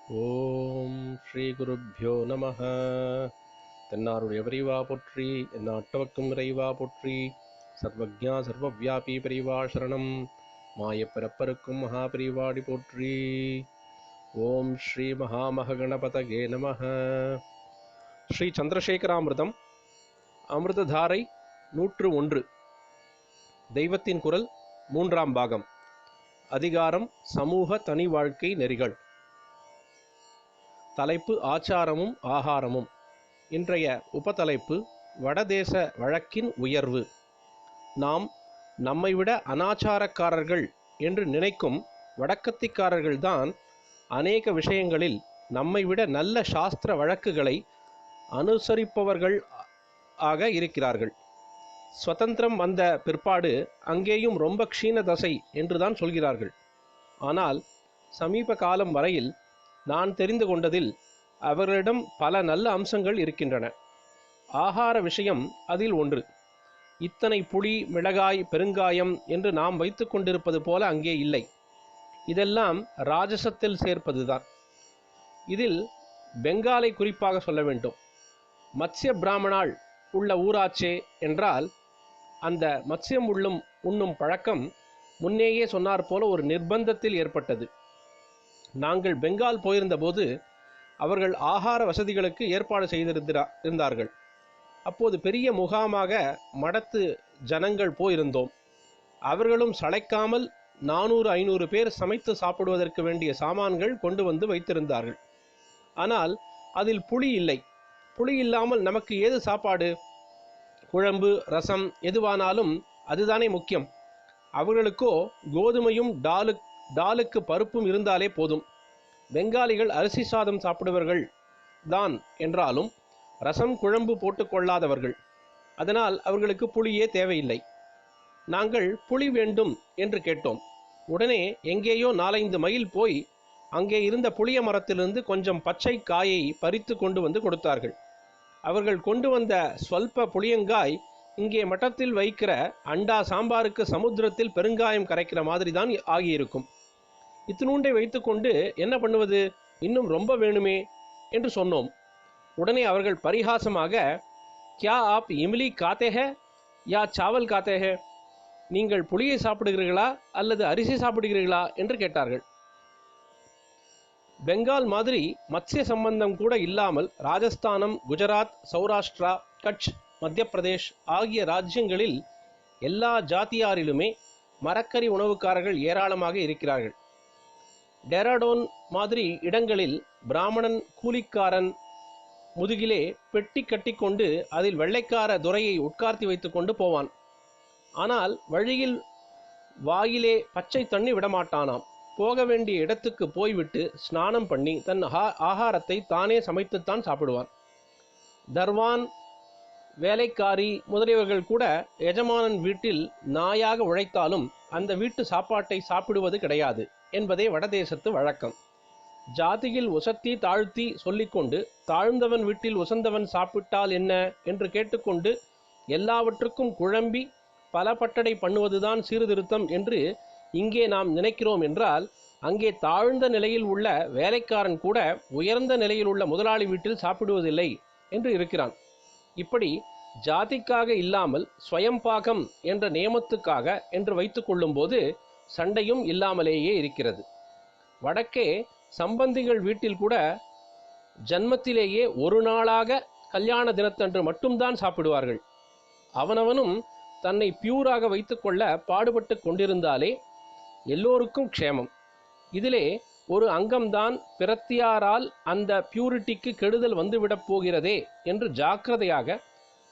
ஓம் ஸ்ரீ குருப்யோ நமஹ. தென்னாருடைய பெரிவா போற்றி, எந்நாட்டவர்க்கும் இறைவா போற்றி. சர்வஜ்ஞா சர்வவியாபி பெரிவா சரணம். மாயப்பிறப்பருக்கும் மகாபெரிவாடி போற்றி. ஓம் ஸ்ரீ மகாமகணபதகே நமஹ. ஸ்ரீ சந்திரசேகராமிர்தம் அமிர்ததாரை 101. தெய்வத்தின் குரல் 3ஆம் பாகம். அதிகாரம் சமூக தனி வாழ்க்கை நெறிகள். தலைப்பு ஆச்சாரமும் ஆகாரமும். இன்றைய உபதலைப்பு வடதேச வழக்கின் உயர்வு. நாம் நம்மை விட அனாச்சாரக்காரர்கள் என்று நினைக்கும் வடக்கத்திக்காரர்கள்தான் அநேக விஷயங்களில் நம்மை விட நல்ல சாஸ்திர வழக்குகளை அனுசரிப்பவர்கள் ஆக இருக்கிறார்கள். சுதந்திரம் வந்த பிற்பாடு அங்கேயும் ரொம்ப க்ஷீண தசை என்றுதான் சொல்கிறார்கள். ஆனால் சமீப காலம் வரையில் நான் தெரிந்து கொண்டதில் அவர்களிடம் பல நல்ல அம்சங்கள் இருக்கின்றன. ஆகார விஷயம் அதில் ஒன்று. இத்தனை புளி, மிளகாய், பெருங்காயம் என்று நாம் வைத்து கொண்டிருப்பது போல அங்கே இல்லை. இதெல்லாம் ராஜசத்தில் சேர்ப்பதுதான். இதில் பெங்காலை குறிப்பாக சொல்ல வேண்டும். மத்ஸ்ய பிராமணாள் உள்ள ஊராட்சே என்றால் அந்த மத்ஸ்யம் உண்ணும் பழக்கம் முன்னேயே சொன்னார் போல ஒரு நிர்பந்தத்தில் ஏற்பட்டது. நாங்கள் பெங்கால் போயிருந்தபோது அவர்கள் ஆகார வசதிகளுக்கு ஏற்பாடு செய்திருந்தார்கள். அப்போது பெரிய முகாமாக மடத்து ஜனங்கள் போயிருந்தோம். அவர்களும் சளைக்காமல் 400-500 பேர் சமைத்து சாப்பிடுவதற்கு வேண்டிய சாமான்கள் கொண்டு வந்து வைத்திருந்தார்கள். ஆனால் அதில் புளி இல்லை. புளி இல்லாமல் நமக்கு ஏது சாப்பாடு? குழம்பு, ரசம் எதுவானாலும் அதுதானே முக்கியம். அவர்களுக்கோ கோதுமையும் டாலுக்கு பருப்பும் இருந்தாலே போதும். பெங்காலிகள் அரிசி சாதம் சாப்பிடுவர்கள் தான் என்றாலும் ரசம் குழம்பு போட்டுக்கொள்ளாதவர்கள். அதனால் அவர்களுக்கு புளியே தேவையில்லை. நாங்கள் புளி வேண்டும் என்று கேட்டோம். உடனே எங்கேயோ 4-5 மைல் போய் அங்கே இருந்த புளிய மரத்திலிருந்து கொஞ்சம் பச்சை காயை பறித்து கொண்டு வந்து கொடுத்தார்கள். அவர்கள் கொண்டு வந்த ஸ்வல்ப புளியங்காய் இங்கே மட்டத்தில் வைக்கிற அண்டா சாம்பாருக்கு சமுத்திரத்தில் பெருங்காயம் கரைக்கிற மாதிரி தான் ஆகியிருக்கும். இத்தினூண்டை வைத்துக்கொண்டு என்ன பண்ணுவது? இன்னும் ரொம்ப வேணுமே என்று சொன்னோம். உடனே அவர்கள் பரிகாசமாக, கியா ஆப் இம்லி காத்தே ஹே யா சாவல் காத்தே ஹே? நீங்கள் புளியை சாப்பிடுகிறீர்களா அல்லது அரிசி சாப்பிடுகிறீர்களா என்று கேட்டார்கள். பெங்கால் மாதிரி மத்ஸ்ய சம்பந்தம் கூட இல்லாமல் ராஜஸ்தானம், குஜராத், சௌராஷ்டிரா, கட்ச், மத்திய பிரதேஷ் ஆகிய ராஜ்யங்களில் எல்லா ஜாதியாரிலுமே மரக்கறி உணவுக்காரர்கள் ஏராளமாக இருக்கிறார்கள். டெராடோன் மாதிரி இடங்களில் பிராமணன் கூலிக்காரன் முதுகிலே பெட்டி கட்டி கொண்டு அதில் வெள்ளைக்கார துரையை உட்கார்த்தி வைத்து கொண்டு போவான். ஆனால் வழியில் வாயிலே பச்சை தண்ணி விடமாட்டானாம். போக வேண்டிய இடத்துக்கு போய்விட்டு ஸ்நானம் பண்ணி தன் ஆகாரத்தை தானே சமைத்துத்தான் சாப்பிடுவான். தர்வான், வேலைக்காரி முதலியவர்கள் கூட எஜமானன் வீட்டில் நாயாக உழைத்தாலும் அந்த வீட்டு சாப்பாட்டை சாப்பிடுவது கிடையாது என்பதே வடதேசத்து வழக்கம். ஜாதியில் உசத்தி தாழ்த்தி சொல்லிக்கொண்டு தாழ்ந்தவன் வீட்டில் உசந்தவன் சாப்பிட்டால் என்ன என்று கேட்டுக்கொண்டு எல்லாவற்றுக்கும் குழம்பி பல பட்டடை பண்ணுவதுதான் சீர்திருத்தம் என்று இங்கே நாம் நினைக்கிறோம் என்றால், அங்கே தாழ்ந்த நிலையில் உள்ள வேலைக்காரன் கூட உயர்ந்த நிலையில் உள்ள முதலாளி வீட்டில் சாப்பிடுவதில்லை என்று இருக்கிறான். இப்படி ஜாதிக்காக இல்லாமல் ஸ்வயம்பாகம் என்ற நியமத்துக்காக என்று வைத்து கொள்ளும்போது சண்டையும் இல்லாமலேயே இருக்கிறது. வடக்கே சம்பந்திகள் வீட்டில் கூட ஜன்மத்திலேயே ஒரு நாளாக கல்யாண தினத்தன்று மட்டும்தான் சாப்பிடுவார்கள். அவனவனும் தன்னை பியூராக வைத்துக்கொள்ள பாடுபட்டு கொண்டிருந்தாலே எல்லோருக்கும் க்ஷேமம். இதிலே ஒரு அங்கம்தான் பிரத்தியாரால் அந்த பியூரிட்டிக்கு கெடுதல் வந்துவிடப் போகிறதே என்று ஜாக்கிரதையாக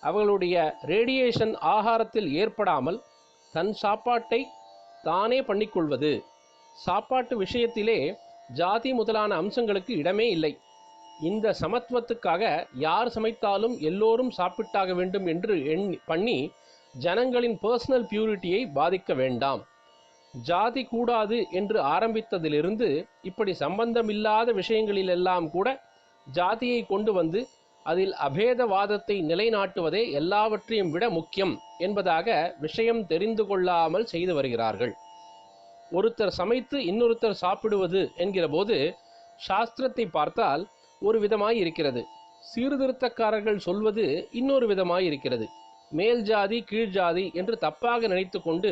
அவர்களுடைய ரேடியேஷன் ஆகாரத்தில் ஏற்படாமல் தன் சாப்பாட்டை தானே பண்ணிக்கொள்வது. சாப்பாட்டு விஷயத்திலே ஜாதி முதலான அம்சங்களுக்கு இடமே இல்லை. இந்த சமத்துவத்துக்காக யார் சமைத்தாலும் எல்லோரும் சாப்பிட்டாக வேண்டும் என்று பண்ணி ஜனங்களின் பர்சனல் பியூரிட்டியை பாதிக்க வேண்டாம். ஜாதி கூடாது என்று ஆரம்பித்ததிலிருந்து இப்படி சம்பந்தமில்லாத விஷயங்களிலெல்லாம் கூட ஜாதியை கொண்டு வந்து அதில் அபேதவாதத்தை நிலைநாட்டுவதே எல்லாவற்றையும் விட முக்கியம் என்பதாக விஷயம் தெரிந்து கொள்ளாமல் செய்து வருகிறார்கள். ஒருத்தர் சமைத்து இன்னொருத்தர் சாப்பிடுவது என்கிற போது சாஸ்திரத்தை பார்த்தால் ஒரு விதமாய் இருக்கிறது, சீர்திருத்தக்காரர்கள் சொல்வது இன்னொரு விதமாய் இருக்கிறது. மேல் ஜாதி கீழ் ஜாதி என்று தப்பாக நினைத்து கொண்டு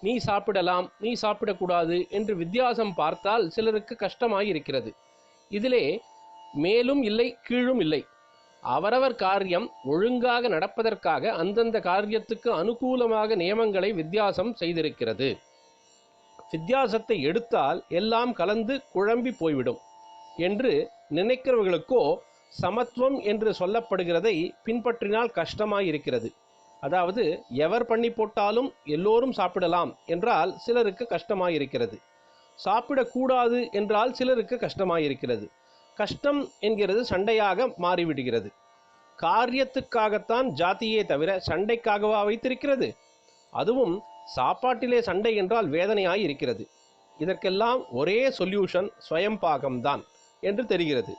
நீ சாப்பிடலாம் நீ சாப்பிடக்கூடாது என்று வித்தியாசம் பார்த்தால் சிலருக்கு கஷ்டமாய் இருக்கிறது. இதிலே மேலும் இல்லை கீழும் இல்லை. அவரவர் காரியம் ஒழுங்காக நடப்பதற்காக அந்தந்த காரியத்துக்கு அனுகூலமாக நியமங்களை வித்தியாசம் செய்திருக்கிறது. வித்தியாசத்தை எடுத்தால் எல்லாம் கலந்து குழம்பி போய்விடும் என்று நினைக்கிறவர்களுக்கோ சமத்துவம் என்று சொல்லப்படுகிறதை பின்பற்றினால் கஷ்டமாயிருக்கிறது. அதாவது எவர் பண்ணி போட்டாலும் எல்லோரும் சாப்பிடலாம் என்றால் சிலருக்கு கஷ்டமாயிருக்கிறது. சாப்பிடக்கூடாது என்றால் சிலருக்கு கஷ்டமாயிருக்கிறது. கஷ்டம் என்கிறது சண்டையாக மாறிவிடுகிறது. காரியத்துக்காகத்தான் ஜாதியே தவிர சண்டைக்காகவா வைத்திருக்கிறது? அதுவும் சாப்பாட்டிலே சண்டை என்றால் வேதனையாய் இருக்கிறது. இதற்கெல்லாம் ஒரே சொல்யூஷன் ஸ்வயம்பாகம்தான் என்று தெரிகிறது.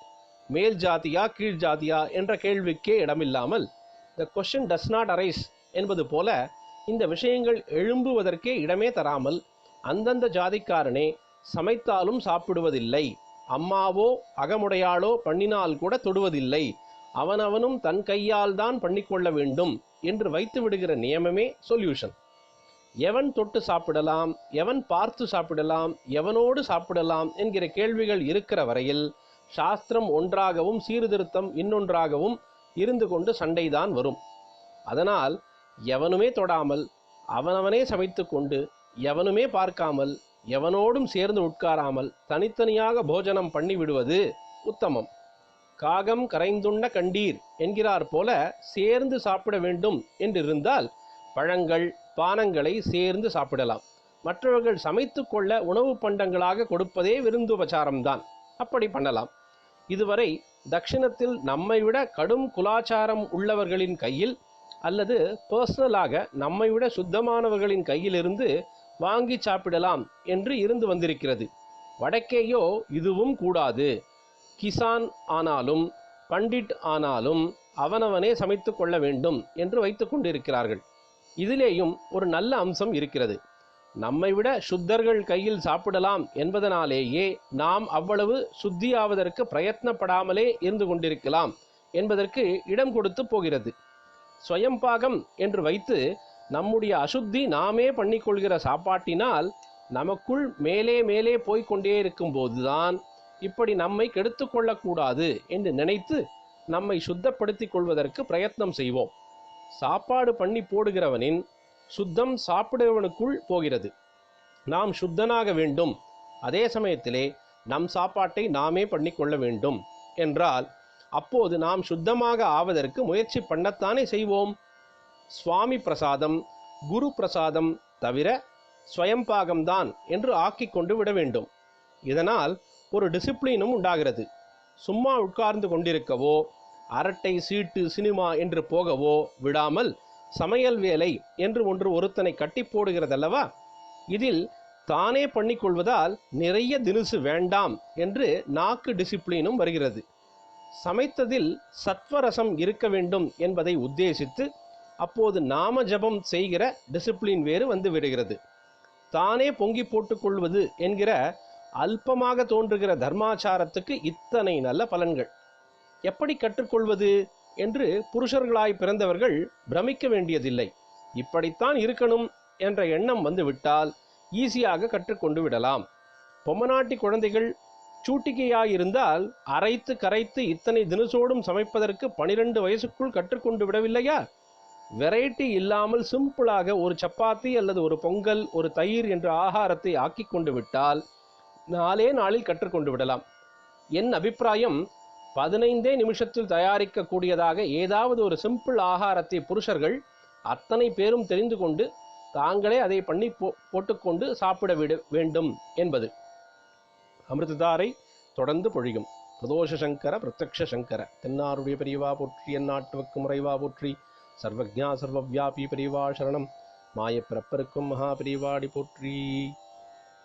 மேல் ஜாதியா கீழ் ஜாதியா என்ற கேள்விக்கே இடமில்லாமல் the question does not arise என்பது போல இந்த விஷயங்கள் எழும்புவதற்கே இடமே தராமல் அந்தந்த ஜாதிக்காரனே சமைத்தாலும் சாப்பிடுவதில்லை, அம்மாவோ அகமுடையாளோ பண்ணினால் கூட தொடுவதில்லை, அவனவனும் தன் கையால் தான் பண்ணிக்கொள்ள வேண்டும் என்று வைத்து விடுகிற நியமமே சொல்யூஷன். எவன் தொட்டு சாப்பிடலாம், எவன் பார்த்து சாப்பிடலாம், எவனோடு சாப்பிடலாம் என்கிற கேள்விகள் இருக்கிற வரையில் சாஸ்திரம் ஒன்றாகவும் சீர்திருத்தம் இன்னொன்றாகவும் இருந்து கொண்டு சண்டைதான் வரும். அதனால் எவனுமே தொடாமல் அவனவனே சமைத்து கொண்டு எவனுமே பார்க்காமல் எவனோடும் சேர்ந்து உட்காராமல் தனித்தனியாக போஜனம் பண்ணிவிடுவது உத்தமம். காகம் கரைந்துண்ண கண்டீர் என்கிறார் போல சேர்ந்து சாப்பிட வேண்டும் என்றிருந்தால் பழங்கள் பானங்களை சேர்ந்து சாப்பிடலாம். மற்றவர்கள் சமைத்து கொள்ள உணவு பண்டங்களாக கொடுப்பதே விருந்துபச்சாரம்தான். அப்படி பண்ணலாம். இதுவரை தட்சிணத்தில் நம்மை விட கடும் குலாச்சாரம் உள்ளவர்களின் கையில் அல்லது பர்சனலாக நம்மை விட சுத்தமானவர்களின் கையிலிருந்து வாங்கி சாப்பிடலாம் என்று இருந்து வந்திருக்கிறது. வடக்கேயோ இதுவும் கூடாது, கிசான் ஆனாலும் பண்டிட் ஆனாலும் அவனவனே சமைத்து கொள்ள வேண்டும் என்று வைத்து கொண்டிருக்கிறார்கள். இதிலேயும் ஒரு நல்ல அம்சம் இருக்கிறது. நம்மை விட சுத்தர்கள் கையில் சாப்பிடலாம் என்பதனாலேயே நாம் அவ்வளவு சுத்தியாவதற்கு பிரயத்னப்படாமலே இருந்து கொண்டிருக்கலாம் என்பதற்கு இடம் கொடுத்து போகிறது. ஸ்வயம்பாகம் என்று வைத்து நம்முடைய அசுத்தி நாமே பண்ணிக்கொள்கிற சாப்பாட்டினால் நமக்குள் மேலே மேலே போய்கொண்டே இருக்கும்போதுதான் இப்படி நம்மை கெடுத்து கொள்ளக்கூடாது என்று நினைத்து நம்மை சுத்தப்படுத்தி கொள்வதற்கு பிரயத்னம் செய்வோம். சாப்பாடு பண்ணி போடுகிறவனின் சுத்தம் சாப்பிடுவனுக்குள் போகிறது. நாம் சுத்தனாக வேண்டும், அதே சமயத்திலே நம் சாப்பாட்டை நாமே பண்ணி கொள்ள வேண்டும் என்றால் அப்போது நாம் சுத்தமாக ஆவதற்கு முயற்சி பண்ணத்தானே செய்வோம். சுவாமி பிரசாதம் குரு பிரசாதம் தவிர ஸ்வயம்பாகம்தான் என்று ஆக்கி கொண்டு விட வேண்டும். இதனால் ஒரு டிசிப்ளினும் உண்டாகிறது. சும்மா உட்கார்ந்து கொண்டிருக்கவோ அரட்டை சீட்டு சினிமா என்று போகவோ விடாமல் சமையல் வேலை என்று ஒருத்தனை கட்டி போடுகிறதல்லவா. இதில் தானே பண்ணிக்கொள்வதால் நிறைய தினுசு வேண்டாம் என்று நாக்கு டிசிப்ளினும் வருகிறது. சமைத்ததில் சத்வரசம் இருக்க வேண்டும் என்பதை உத்தேசித்து அப்போது நாம ஜபம் செய்கிற டிசிப்ளின் வேறு வந்து விடுகிறது. தானே பொங்கி போட்டுக்கொள்வது என்கிற அல்பமாக தோன்றுகிற தர்மாச்சாரத்துக்கு இத்தனை நல்ல பலன்கள். எப்படி கற்றுக்கொள்வது என்று புருஷர்களாய் பிறந்தவர்கள் பிரமிக்க வேண்டியதில்லை. இப்படித்தான் இருக்கணும் என்ற எண்ணம் வந்துவிட்டால் ஈஸியாக கற்றுக்கொண்டு விடலாம். பொம்மநாட்டி குழந்தைகள் சூட்டிகையாயிருந்தால் அரைத்து கரைத்து இத்தனை தினசோடும் சமைப்பதற்கு 12 வயசுக்குள் கற்றுக்கொண்டு விடவில்லையா? வெரைட்டி இல்லாமல் சிம்பிளாக ஒரு சப்பாத்தி அல்லது ஒரு பொங்கல் ஒரு தயிர் என்ற ஆகாரத்தை ஆக்கி கொண்டு விட்டால் 4 நாளில் கற்றுக்கொண்டு விடலாம். என் அபிப்பிராயம் 15 நிமிஷத்தில் தயாரிக்கக்கூடியதாக ஏதாவது ஒரு சிம்பிள் ஆகாரத்தை புருஷர்கள் அத்தனை பேரும் தெரிந்து கொண்டு தாங்களே அதை பண்ணி போட்டுக்கொண்டு சாப்பிட விட வேண்டும் என்பது. அமிர்ததாரை தொடர்ந்து பொழியும். பிரதோஷ சங்கர பிரத்யக்ஷ சங்கர தென்னாருடைய பெரியவா போற்றி, என் நாட்டுவக்கு முறைவா போற்றி, சர்வஜா சர்வவியாபி பெரியவா சரணம், மாய பிறப்பருக்கும் மகா பெரியவாடி போற்றி.